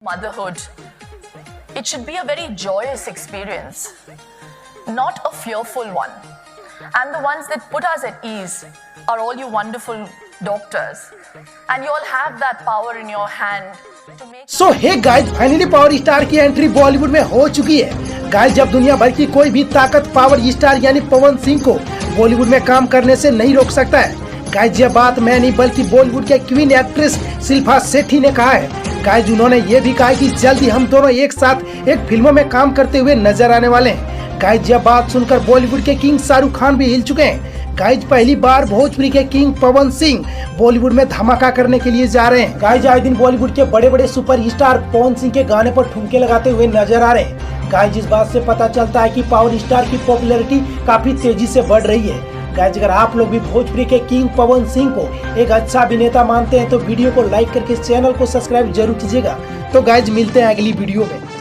Motherhood. It should be a very joyous experience, not a fearful one. And the ones that put us at ease are all you wonderful doctors. And you all have that power in your hand to make... So hey guys, finally power star की entry Bollywood में हो चुकी है। Guys, जब दुनिया भर की कोई भी ताकत पावर स्टार यानी पवन सिंह को बॉलीवुड में काम करने से नहीं रोक सकता है। गाइस, ये बात मैं नहीं बल्कि बॉलीवुड के क्वीन एक्ट्रेस शिल्पा शेट्टी ने कहा है। गाइस, उन्होंने ये भी कहा कि जल्दी हम दोनों एक साथ एक फिल्मों में काम करते हुए नजर आने वाले हैं। गाइस, यह बात सुनकर बॉलीवुड के किंग शाहरुख खान भी हिल चुके हैं। गाइस, पहली बार भोजपुरी के किंग पवन सिंह बॉलीवुड में धमाका करने के लिए जा रहे हैं। गाइस, आए दिन बॉलीवुड के बड़े बड़े सुपर स्टार पवन सिंह के गाने पर ठुमके लगाते हुए नजर आ रहे हैं। गाइस, इस बात से पता चलता है कि पावर स्टार की पॉपुलैरिटी काफी तेजी से बढ़ रही है। गाइस, अगर आप लोग भी भोजपुरी के किंग पवन सिंह को एक अच्छा अभिनेता मानते हैं तो वीडियो को लाइक करके चैनल को सब्सक्राइब जरूर कीजिएगा। तो गाइस, मिलते हैं अगली वीडियो में।